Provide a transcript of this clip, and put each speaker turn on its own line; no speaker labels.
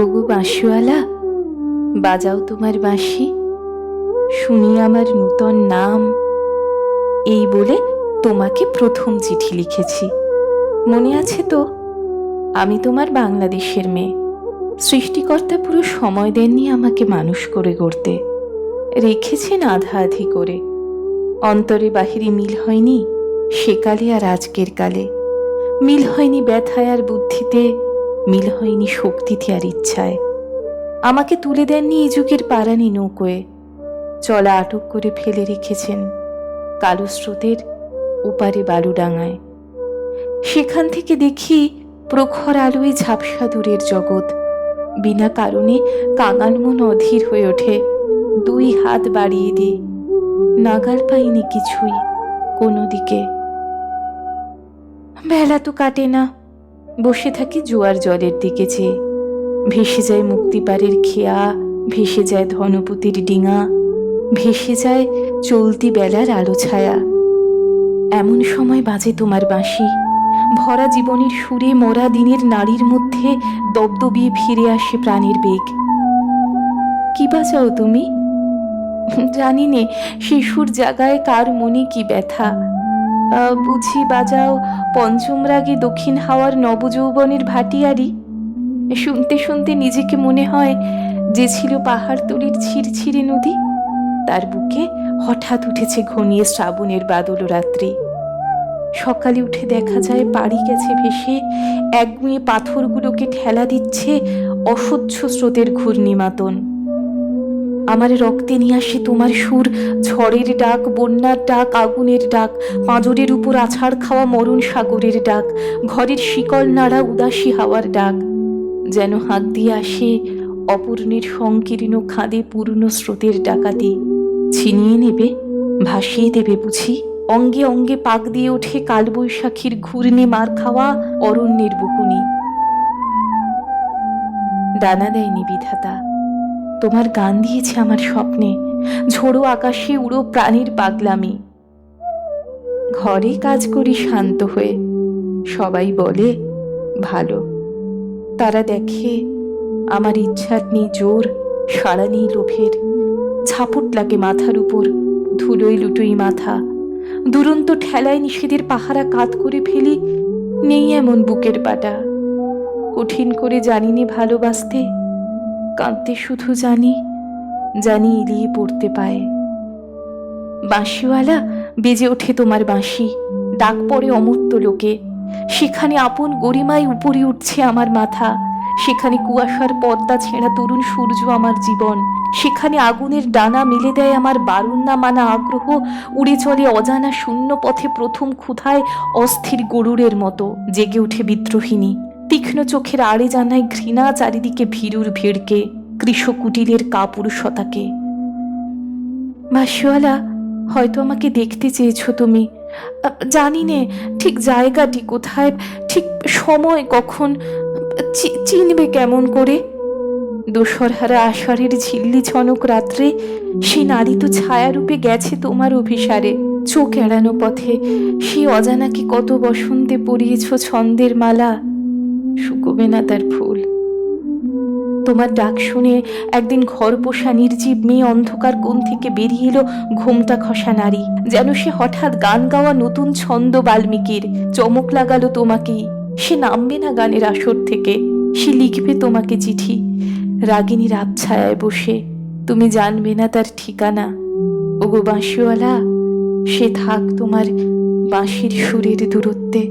ওগো বাঁশিওয়ালা, বাজাও তোমার বাঁশি, শুনি আমার নূতন নাম। এই বলে তোমাকে প্রথম চিঠি লিখেছি, মনে আছে তো? আমি তোমার বাংলাদেশের মেয়ে। সৃষ্টিকর্তা পুরো সময় দেননি আমাকে মানুষ করে গড়তে, রেখেছেন আধা আধি করে। অন্তরে বাহিরে মিল হয়নি সেকালে আর আজকের কালে, মিল হয়নি ব্যথায় আর বুদ্ধিতে, মিল হয়নি শক্তিতে আর ইচ্ছায়। আমাকে তুলে দেননি এই যুগের পারানি নৌকোয়, চলা আটক করে ফেলে রেখেছেন কালো স্রোতের ওপারে বালুডাঙায়। সেখান থেকে দেখি প্রখর আলোয় ঝাপসা দূরের জগৎ। বিনা কারণে কাঙাল মন অধীর হয়ে ওঠে, দুই হাত বাড়িয়ে দিই, নাগাল পাইনি কিছুই কোনো দিকে। বেলা তো কাটে না, বসে থাকি জোয়ার জলের দিকে চেয়ে। ভেসে যায় মুক্তিপাড়ের খেয়া, ভেসে যায় ধনপতির ডিঙা, ভেসে যায় চলতি বেলার আলো ছায়া। এমন সময় বাজে তোমার বাঁশি, ভরা জীবনের সুরে মরা দিনের নারীর মধ্যে দবদবিয়ে ফিরে আসে প্রাণের বেগ। কি বাজাও তুমি? জানি নে শিশুর জায়গায় কার মনে কি ব্যথা। বুঝি বাজাও পঞ্চম রাগে দক্ষিণ হাওয়ার নবযৌবনের ভাটিয়ারি। শুনতে শুনতে নিজেকে মনে হয় যে ছিল পাহাড়তলির ছিরছিরে নদী, তার বুকে হঠাৎ উঠেছে ঘনিয়ে শ্রাবণের বাদল রাত্রি। সকালে উঠে দেখা যায় পাড়ি গেছে ভেসে, একগুঁয়ে পাথরগুলোকে ঠেলা দিচ্ছে অসহ্য স্রোতের ঘূর্ণিমাতন। আমার রক্তে নিয়ে আসে তোমার সুর, ঝড়ের ডাক, বন্যার ডাক, আগুনের ডাক, পাঁজরের উপর আছাড় খাওয়া মরণ সাগরের ডাক, ঘরের শিকল নাড়া উদাসী হাওয়ার ডাক। যেন হাঁক দিয়ে আসে অপূর্ণের সংকীর্ণ খাদে পূর্ণ স্রোতের ডাকাতি। ছিনিয়ে নেবে, ভাসিয়ে দেবে বুঝি? অঙ্গে অঙ্গে পাক দিয়ে ওঠে কালবৈশাখীর ঘূর্ণি মার খাওয়া অরণ্যের বুকুনি। ডানা দেয়নি বিধাতা, তোমার গান দিয়েছে আমার স্বপ্নে, ঝোড়ো আকাশে উড়ো প্রাণীর পাগলামি। ঘরে কাজ করি শান্ত হয়ে, সবাই বলে ভালো। তারা দেখে আমার ইচ্ছার নেই জোর, সাড়া নেই লোভের। ঝাপট লাগে মাথার উপর, ধুলোই লুটোই মাথা। দুরন্ত ঠেলায় নিষেধের পাহারা কাত করে ফেলি, নেই এমন বুকের পাটা। কঠিন করে জানি নে ভালোবাসতে, কাঁদতে শুধু জানি, জানি এলিয়ে পড়তে পায়। বাঁশিওয়ালা, বেজে ওঠে তোমার বাঁশি, ডাক পড়ে অমূর্ত লোকে। সেখানে আপন গরিমায় উপরে উঠছে আমার মাথা, সেখানে কুয়াশার পর্দা ছেঁড়া তরুণ সূর্য আমার জীবন। সেখানে আগুনের ডানা মেলে দেয় আমার বারণ না মানা আগ্রহ, উড়ে চলে অজানা শূন্য পথে প্রথম ক্ষুধায় অস্থির গরুরের মতো। জেগে ওঠে বিদ্রোহিনী, তীক্ষ্ণ চোখের আড়ে জানায় ঘৃণা চারিদিকে ভীরুর ভিড়কে, কৃষকুটিলের কাপুরুষতাকে। বাঁশিওয়ালা, হয়তো আমাকে দেখতে চেয়েছ তুমি, জানি নে ঠিক জায়গাটি কোথায়, ঠিক সময় কখন, চিনবে কেমন করে? দোসরহারা আষাঢ়ের ঝিল্লি ছনক রাত্রে সে নারী তো ছায়ারূপে গেছে তোমার অভিসারে। চোখ এড়ানো পথে সে অজানাকে কত বসন্তে পরিয়েছ ছন্দের মালা, শুকোবে না তার ফুল। তোমার ডাক শুনে একদিন ঘর পোষা নির্জীব মেয়ে অন্ধকার কোণ থেকে বেরিয়ে এলো ঘোমটা খসা নারী, যেন সে হঠাৎ গান গাওয়া নতুন ছন্দ বাল্মীকির। চমক লাগালো তোমাকেই। সে নামবে না গানের আসর থেকে, সে লিখবে তোমাকে চিঠি রাগিনীর আবছায়ায় বসে। তুমি জানবে না তার ঠিকানা। ওগো বাঁশিওয়ালা, সে থাক তোমার বাঁশির সুরের দূরত্বে।